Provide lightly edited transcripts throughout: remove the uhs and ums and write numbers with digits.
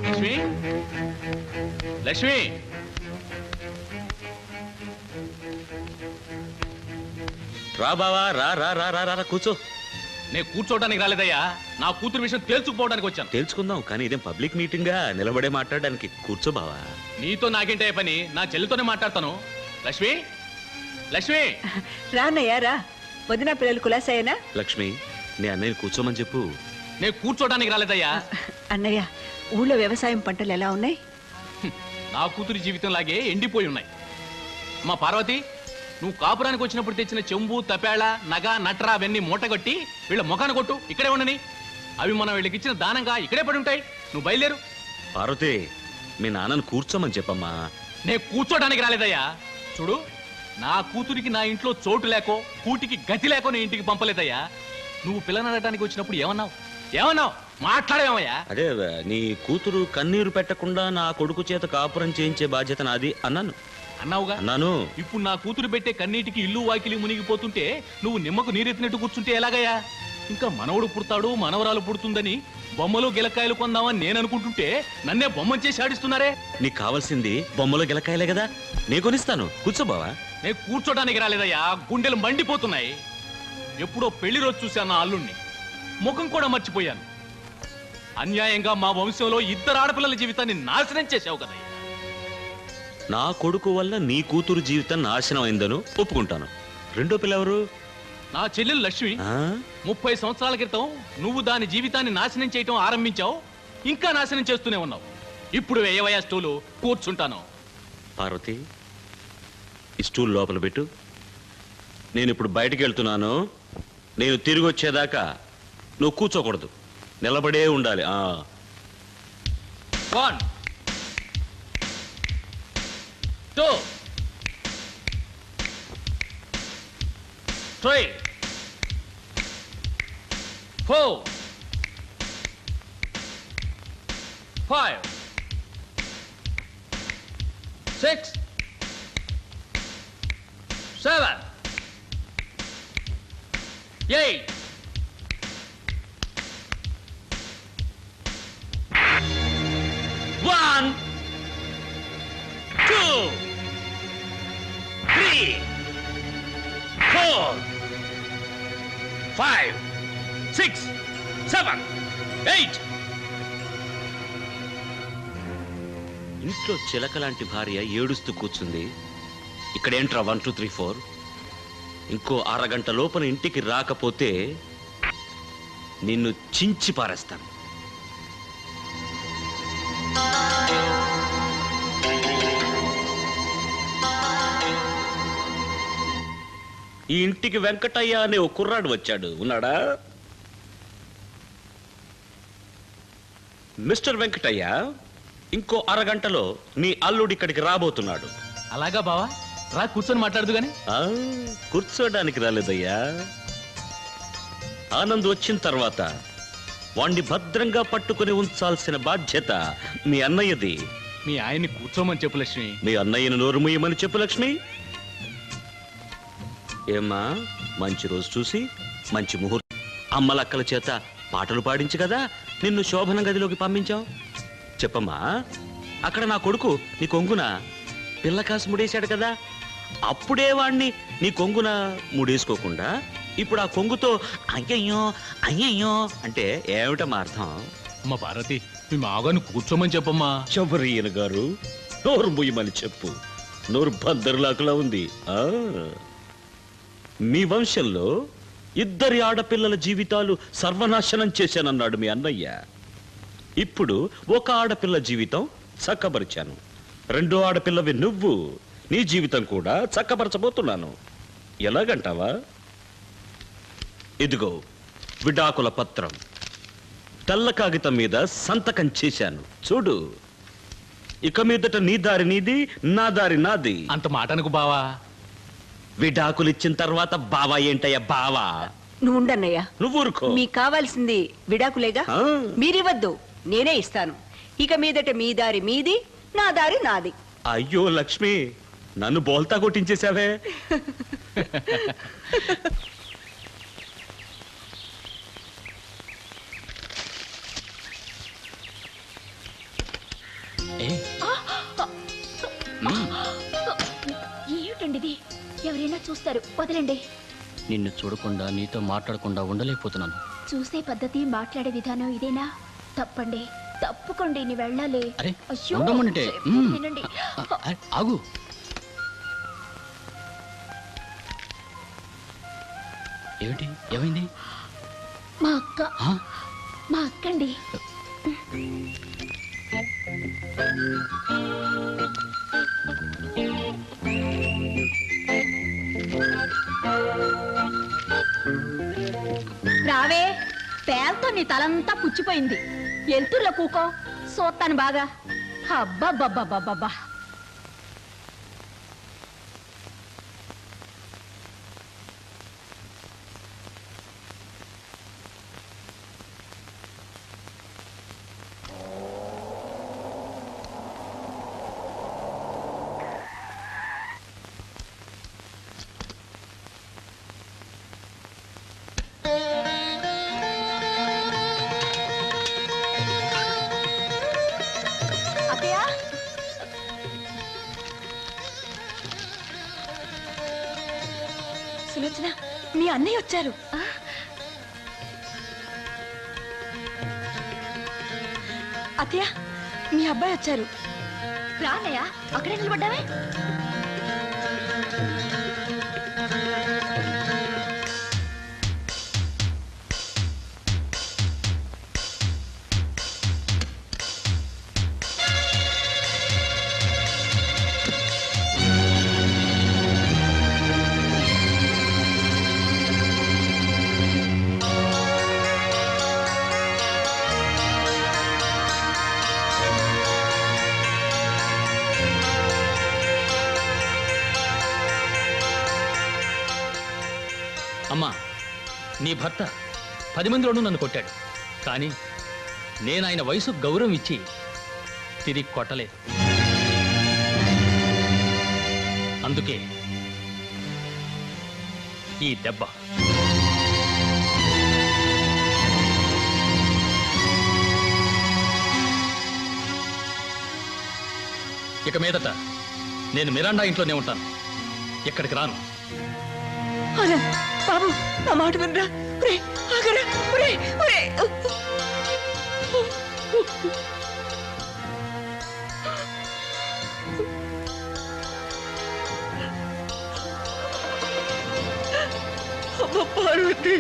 లక్ష్మి, లక్ష్మి, రా బావా, రా రా రా రా రా కూర్చో. నేను కూర్చోవడానికి రాలేదయ్యా, నా కూతురు విషయం తేల్చుకుపోవడానికి వచ్చాను. తెలుసుకుందాం, కానీ ఇదేం పబ్లిక్ మీటింగ్ గా నిలబడే మాట్లాడడానికి. కూర్చో బావా. నీతో నాకేంటే పని, నా చెల్లితోనే మాట్లాడతాను. లక్ష్మి, లక్ష్మి. రానయ్యా రా. వదిన పిల్లలు కులాసాయేనా? లక్ష్మి, నీ అన్నయ్య కూర్చోమని చెప్పు. నేను కూర్చోవడానికి రాలేదయ్యా. అన్నయ్య, ఊళ్ళో వ్యవసాయం పంటలు ఎలా ఉన్నాయి? నా కూతురి జీవితం లాగే ఎండిపోయి ఉన్నాయి. మా పార్వతి, నువ్వు కాపురానికి వచ్చినప్పుడు తెచ్చిన చెంబు, తపేళ, నగ, నట్ర అవన్నీ మూటగొట్టి వీళ్ళ ముఖాన్ని కొట్టు, ఇక్కడే ఉండని. అవి మనం వీళ్ళకి ఇచ్చిన దానంగా ఇక్కడే పడి ఉంటాయి. నువ్వు బయలుదేరు. పార్వతి, మీ నాన్నను కూర్చోమని చెప్పమ్మా. నేను కూర్చోడానికి రాలేదయ్యా. చూడు, నా కూతురికి నా ఇంట్లో చోటు లేకో, కూటికి గతి లేకో నీ ఇంటికి పంపలేదయ్యా. నువ్వు పిల్లనడటానికి వచ్చినప్పుడు ఏమన్నావు? ఏమన్నావు? మాట్లాడేమయ్యా? అదే, నీ కూతురు కన్నీరు పెట్టకుండా నా కొడుకు చేత కాపురం చేయించే బాధ్యత నాది అన్నాను. అన్నావుగా. అన్నాను. ఇప్పుడు నా కూతురు పెట్టే కన్నీటికి ఇల్లు వాకిలి మునిగిపోతుంటే నువ్వు నిమ్మకు నీరెత్తినట్టు కూర్చుంటే ఎలాగయ్యా? ఇంకా మనవడు పుడతాడు, మనవరాలు పుడుతుందని బొమ్మలు గిలకాయలు కొందామని నేను అనుకుంటుంటే నన్నే బొమ్మను చేసి ఆడిస్తున్నారే. నీకు కావాల్సింది బొమ్మలో గెలకాయలే కదా, నే కొనిస్తాను. కూర్చో బావా. నేను కూర్చోడానికి రాలేదయ్యా, గుండెలు మండిపోతున్నాయి. ఎప్పుడో పెళ్లి రోజు చూశాను నా అల్లుణ్ణి, ముఖం కూడా మర్చిపోయాను. అన్యాయంగా మా వంశంలో ఇద్దరు ఆడపిల్లల జీవితాన్ని నాశనం చేశావు కదయ్యా. నా కొడుకు వల్ల నీ కూతురు జీవితం నాశనం అయిందను ఒప్పుకుంటాను. రెండో పిల్లెవరు? నా చెల్లెలు లక్ష్మి. 30 సంవత్సరాల క్రితం నువ్వు దాని జీవితాన్ని నాశనం చేయటం ఆరంభించావు, ఇంకా నాశనం చేస్తూనే ఉన్నావు. ఇప్పుడు వేయవయ్యా స్టూలు, కూర్చుంటాను. పార్వతి, ఈ స్టూల్ లోపల పెట్టు. నేను ఇప్పుడు బయటికి వెళ్తున్నాను. నేను తిరిగి వచ్చేదాకా నువ్వు కూర్చోకూడదు, నిలబడే ఉండాలి. 1 2 3 4 5 6 7 8 1 2 3 4 5 6 7 8. ఇంట్లో చిలక లాంటి భార్య ఏడుస్తూ కూర్చుంది. ఇక్కడేంట్రా 1 2 3 4? ఇంకో అరగంట లోపల ఇంటికి రాకపోతే నిన్ను చించి పారేస్తాను. ఈ ఇంటికి వెంకటయ్య అనే ఓ కుర్రాడు వచ్చాడు. ఉన్నాడా? మిస్టర్ వెంకటయ్య, ఇంకో అరగంటలో నీ అల్లుడు ఇక్కడికి రాబోతున్నాడు. అలాగా బావా, రా కూర్చొని మాట్లాడదు గాని. కూర్చోడానికి రాలేదయ్యా. ఆనంద్ వచ్చిన తర్వాత వాణ్ణి భద్రంగా పట్టుకుని ఉంచాల్సిన బాధ్యత మీ అన్నయ్యది. మీ ఆయన్ని కూర్చోమని చెప్పు లక్ష్మి. మీ అన్నయ్యను నోరు మూయమని చెప్పు లక్ష్మి. ఏమ్మా, మంచి రోజు చూసి మంచి ముహూర్తం అమ్మలక్కల చేత పాటలు పాడించి కదా నిన్ను శోభన గదిలోకి పంపించాం. చెప్పమ్మా, అక్కడ నా కొడుకు నీ కొంగున పిల్లకాసు ముడేశాడు కదా, అప్పుడే వాణ్ణి నీ కొంగున ముడేసుకోకుండా ఇప్పుడు ఆ కొంగుతో అయ్యయ్యో అయ్యయ్యో అంటే ఏమిటమ్మా అర్థం? అమ్మ పార్వతి, మీ మాగాను కూర్చోమని చెప్పమ్మా. చబరియన గారు, నోరు ముయ్యమని చెప్పు. నోరు బందరులాకులా ఉంది. మీ వంశంలో ఇద్దరి ఆడపిల్లల జీవితాలు సర్వనాశనం చేశానన్నాడు మీ అన్నయ్య. ఇప్పుడు ఒక ఆడపిల్ల జీవితం చక్కబరిచాను. రెండో ఆడపిల్లవి నువ్వు. నీ జీవితం కూడా చక్కబరచబోతున్నాను. ఎలాగంటావా? ఇదిగో విడాకుల పత్రం, తెల్ల కాగితం మీద సంతకం చేశాను. చూడు, ఇక మీదట నీ దారి నీది, నా దారి నాది. అంత మాటనుకు బావా. విడాకులు ఇచ్చిన తర్వాత బావా ఏంటయ్యా బావా? నువ్వు ఉండన్నయ్యా. నువ్వు ఊరుకో. మీకు కావాల్సింది విడాకులేగా, మీరివ్వద్దు, నేనే ఇస్తాను. ఇక మీదట మీ దారి మీది, నా దారి నాది. అయ్యో లక్ష్మి, నన్ను బోల్తా కొట్టించేశావే. ఏమిటండి ఇది? ఎవరైనా చూస్తారు, వదలండి. నిన్ను చూడకుండా నీతో మాట్లాడకుండా ఉండలేకపోతున్నాను. చూసే పద్ధతి, మాట్లాడే విధానం ఇదేనా? తప్పండి, తప్పుకోండి, నీ వెళ్ళాలి. అరే, అయ్యో, ఉండమనంటే. చెప్పేది వినండి. ఆగు. ఏమిటి, ఏమైంది? మా అక్క, ఆ? మా అక్కండి. రావే, పేలతో నీ తలంతా పుచ్చిపోయింది. ఎల్తుర్లో కూకో, సోత్తాను బాగా. అబ్బబ్బబ్బబ్బబ్బా. సులోచన, మీ అన్నయ్య వచ్చారు. అత్తయ్య, మీ అబ్బాయి వచ్చారు. రానయ్యా, అక్కడే నిలబడ్డావే. అమ్మా, నీ భర్త 10 మందిలోనూ నన్ను కొట్టాడు. కానీ నేను ఆయన వయసు గౌరవం ఇచ్చి తిరిగి కొట్టలేదు. అందుకే ఈ దెబ్బ. ఇక మీదట నేను మిరాండా ఇంట్లోనే ఉంటాను, ఎక్కడికి రాను. బాబు, నా మాట వినరా. ఆగరా. పార్వతి,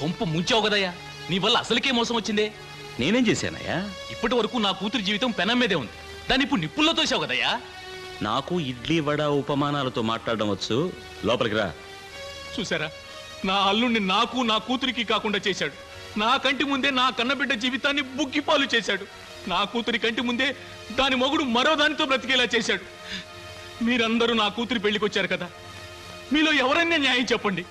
కొంప ముంచావు కదయ్యా, నీ వల్ల అసలుకే మోసం వచ్చిందే. నేనేం చేశానయ్యా? ఇప్పటి వరకు నా కూతురు జీవితం పెనం మీదే ఉంది, దాన్ని ఇప్పుడు నిప్పుల్లో తోసావు కదయ్యా. నాకు ఇడ్లీ వడ ఉపమానాలతో మాట్లాడడం వచ్చు. లోపలికి రా. చూసారా, నా అల్లుణ్ణి నాకు నా కూతురికి కాకుండా చేశాడు. నా కంటి ముందే నా కన్నబిడ్డ జీవితాన్ని బుగ్గిపాలు చేశాడు. నా కూతురి కంటి ముందే దాని మొగుడు మరో దానితో బ్రతికేలా చేశాడు. మీరందరూ నా కూతురి పెళ్లికి వచ్చారు కదా, మీలో ఎవరైనా న్యాయం చెప్పండి.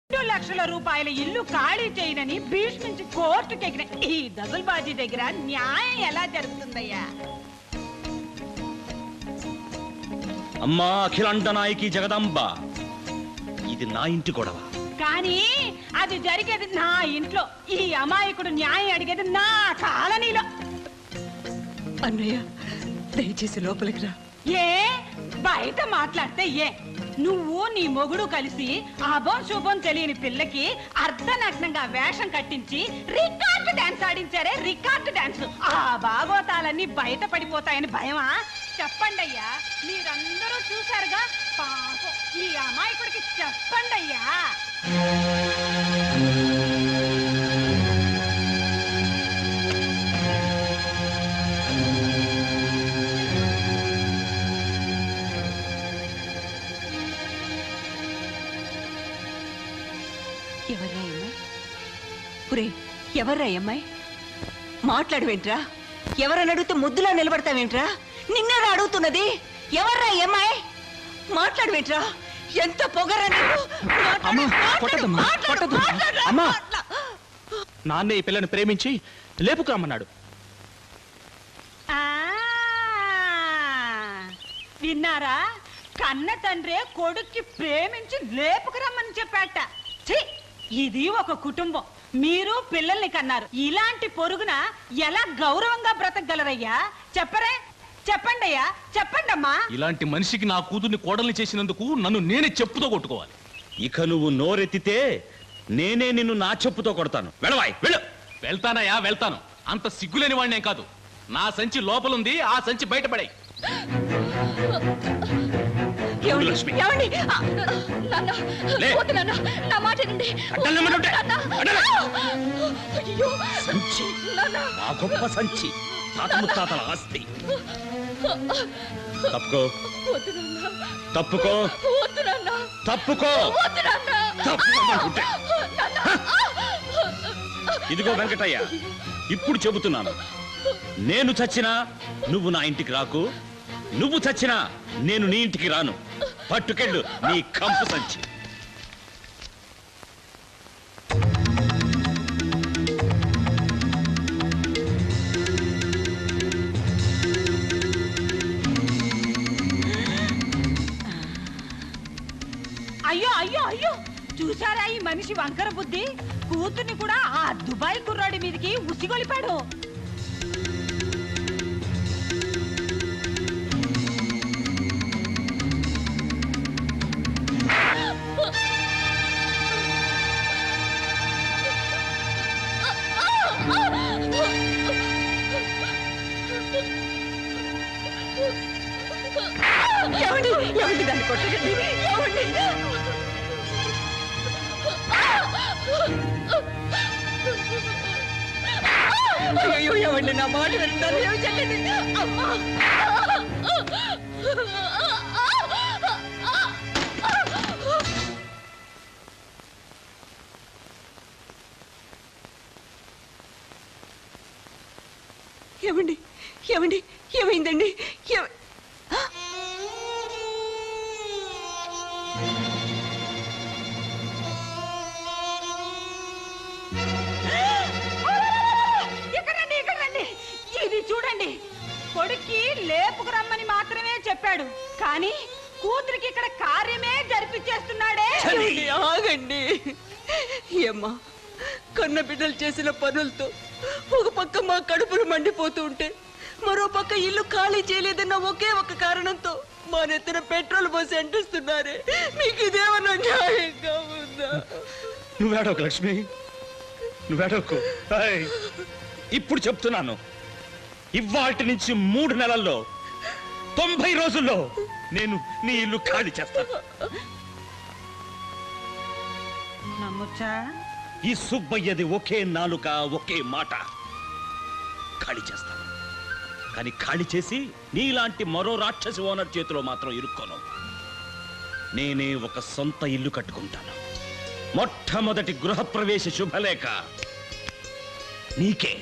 2 లక్షల రూపాయల ఇల్లు ఖాళీ చేయనని భీష్మించి కోర్టుకెక్కిన ఈ దగుల్బాజీ దగ్గర న్యాయం ఎలా జరుగుతుందయ్యా? అమ్మా అఖిలాండ నాయకి జగదాంబ, ఇది నా ఇంటి గొడవ. కానీ అది జరిగేది నా ఇంట్లో. ఈ అమాయకుడు న్యాయం అడిగేది నా కాలనీలో. అన్నయ్య, దయచేసి లోపలికి రా. ఏ బయట మాట్లాడితే ఏ? నువ్వు నీ మొగుడు కలిసి అభం శుభం తెలియని పిల్లకి అర్ధనగ్నంగా వేషం కట్టించి రికార్డు డాన్స్ ఆడించారే, రికార్డు డాన్స్. ఆ బాగోతాలన్నీ బయట పడిపోతాయని భయమా? చెప్పండి అయ్యా, మీరందరూ చూశారుగా. పాపం ఈ అమాయకుడికి చెప్పండి అయ్యా. ఎవర్రా అమ్మాయి? పురే, ఎవర్రా అమ్మాయి? మాట్లాడవేంట్రా? ఎవరని అడిగితే ముద్దులా నిలబడతావేంట్రా? నిన్నరా అడుగుతున్నది. ఎవర్రా అమ్మాయి? మాట్లాడవేంట్రా? ఎంత పొగరా నీకు? నాన్నే ఈ పిల్లని ప్రేమించి లేపుకురమ్మన్నాడు. విన్నారా? కన్న తండ్రే కొడుక్కి ప్రేమించి లేపుకురమ్మని చెప్పాట. ఛీ! ఇది ఒక కుటుంబం. మీరు పిల్లల్ని కన్నారు. ఇలాంటి పొరుగున ఎలా గౌరవంగా బ్రతకగలరయ్యా? చెప్పరే, చెప్పండి అయ్యా, చెప్పండమ్మా. ఇలాంటి మనిషికి నా కూతుర్ని కోడల్ని చేసినందుకు నన్ను నేనే చెప్పుతో కొట్టుకోవాలి. ఇక నువ్వు నోరెత్తితే నేనే నిన్ను నా చెప్పుతో కొడతాను. వెళ్ళవాయ్, వెళ్ళు. వెళ్తానయ్యా, వెళ్తాను. అంత సిగ్గులేని వాడినే కాదు. నా సంచి లోపలుంది, ఆ సంచి బయటపడాయి. ఏమండి? ఏమండి? నాన్న, లే. వద్దు నాన్న, నా మాట వినండి. అడ్డం నిమ్మడుంటే. నాన్న. అడ్డం. అయ్యో, సంచి, నాన్న. నా గొప్ప సంచి, తాత ముత్తాతల ఆస్తి. తప్పుకో, వద్దు నాన్న, తప్పుకో, వద్దు నాన్న, తప్పుకో, వద్దు నాన్న. తప్పుకోమంటుంటే. నాన్న. ఇదిగో వెంకటయ్య, ఇప్పుడు చెబుతున్నాను. నేను చచ్చినా నువ్వు నా ఇంటికి రాకు, నువ్వు చచ్చినా నేను నీ ఇంటికి రాను. పట్టుకెళ్ళు నీ కంపు సంచి. అయ్యో అయ్యో అయ్యో, చూసారా ఈ మనిషి వంకర బుద్ధి? కూతుర్ని కూడా ఆ దుబాయ్ కుర్రాడి మీదకి ఉసిగొలిపాడు. ఏమండి? ఏమండి? దాన్ని కొట్టకండి. ఏమండి? అయ్యో, ఏమండి? నా మాట వింటారు. ఏమి చెల్లండి? అమ్మా! ఏమండి? ఏమండి? ఏమైందండి? ఇక్కడ రండి, ఇక్కడ రండి. ఇది చూడండి. కొడుక్కి లేపుకు రమ్మని మాత్రమే చెప్పాడు, కానీ కూతురికి ఇక్కడ కార్యమే జరిపించేస్తున్నాడే. ఏమండి? ఆగండి. ఏమ్మా, కన్న బిడ్డలు చేసిన పనులతో ఒక పక్క మా కడుపులు మండిపోతూ ఉంటే మరో పక్క ఇల్లు ఖాళీ చేయలేదన్న ఒకే ఒక కారణంతో మా నెత్తిన పెట్రోల్ పోసి అంటిస్తున్నారే. మీకు ఇదేమన్నా న్యాయంగా ఉందా? నువ్వేడోకు లక్ష్మి, నువ్వేడోకు. ఇప్పుడు చెప్తున్నాను, ఇవాటి నుంచి 3 నెలల్లో 90 రోజుల్లో నేను నీ ఇల్లు ఖాళీ చేస్తాను. నమ్మొచ్చా? ఈ సుబ్బయ్యది ఒకే నాలుక, ఒకే మాట. ఖాళీ చేస్తాను, కానీ ఖాళీ చేసి నీలాంటి మరో రాక్షసి ఓనర్ చేతిలో మాత్రం ఇరుక్కోను. నేనే ఒక సొంత ఇల్లు కట్టుకుంటాను. మొట్టమొదటి గృహప్రవేశ శుభలేఖ నీకే.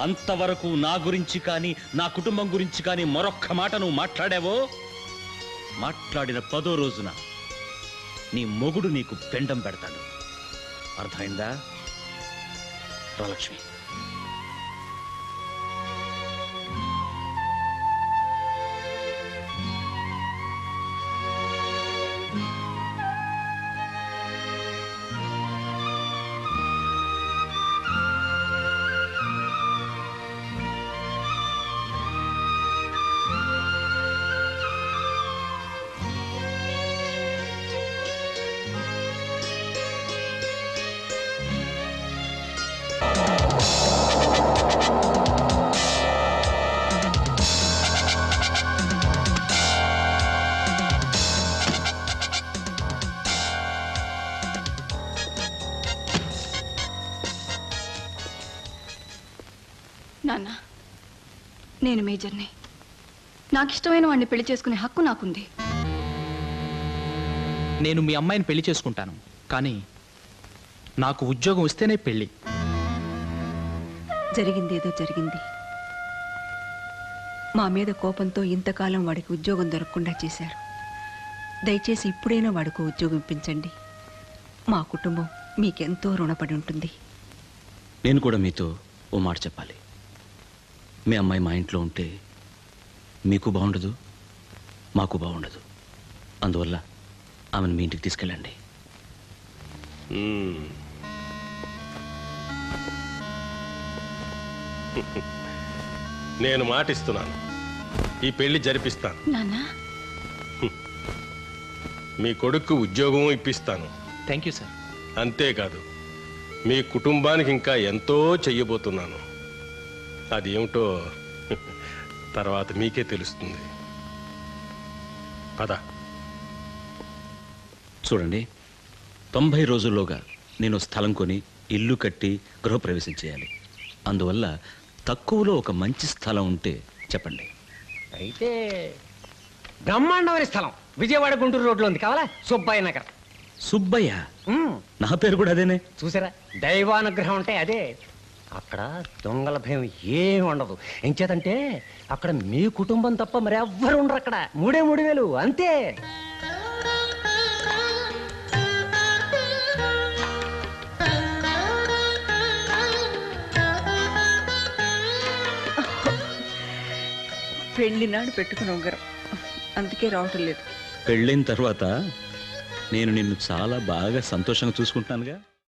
అంతవరకు నా గురించి కానీ నా కుటుంబం గురించి కానీ మరొక్క మాట నువ్వు మాట్లాడావో, మాట్లాడిన 10వ రోజున నీ మొగుడు నీకు పెండం పెడతాడు. అర్థమైందా? రాలక్ష్మి. నాన్న, నేను మేజర్ని. నాకు ఇష్టమైన వాడిని పెళ్లి చేసుకునే హక్కు నాకుంది. నేను మీ అమ్మాయిని పెళ్లి చేసుకుంటాను, కానీ నాకు ఉద్యోగం వస్తేనే పెళ్లి. జరిగిందేదో జరిగింది. మా మీద కోపంతో ఇంతకాలం వాడికి ఉద్యోగం దొరకకుండా చేశారు. దయచేసి ఇప్పుడైనా వాడికి ఉద్యోగం ఇప్పించండి. మా కుటుంబం మీకెంతో రుణపడి ఉంటుంది. నేను కూడా మీతో ఓ మాట చెప్పాలి. మీ అమ్మాయి మా ఇంట్లో ఉంటే మీకు బాగుండదు, మాకు బాగుండదు. అందువల్ల ఆమెను మీ ఇంటికి తీసుకెళ్ళండి. నేను మాటిస్తున్నాను, ఈ పెళ్లి జరిపిస్తాను. నాన్న మీ కొడుకు ఉద్యోగం ఇప్పిస్తాను. Thank you sir. అంతేకాదు మీ కుటుంబానికి ఇంకా ఎంతో చెయ్యబోతున్నాను. అదేమిటో తర్వాత మీకే తెలుస్తుంది. పద. చూడండి, 90 రోజుల్లోగా నేను స్థలం కొని ఇల్లు కట్టి గృహప్రవేశం చేయాలి. అందువల్ల తక్కువలో ఒక మంచి స్థలం ఉంటే చెప్పండి. అయితే బ్రహ్మాండమైన స్థలం విజయవాడ గుంటూరు రోడ్లో ఉంది, కావాలా? సుబ్బయ్య నగర్. సుబ్బయ్య? నా పేరు కూడా అదేనే. చూసారా, దైవానుగ్రహం అంటే అదే. అక్కడ దొంగల భయం ఏమి ఉండదు. ఎంచేతంటే అక్కడ మీ కుటుంబం తప్ప మరి ఎవ్వరు ఉండరు. అక్కడ 3,000 అంతే. పెళ్లి నాడు పెట్టుకుని ఉంగరం, అందుకే రావటం లేదు. పెళ్ళైన తర్వాత నేను నిన్ను చాలా బాగా సంతోషంగా చూసుకుంటున్నానుగా.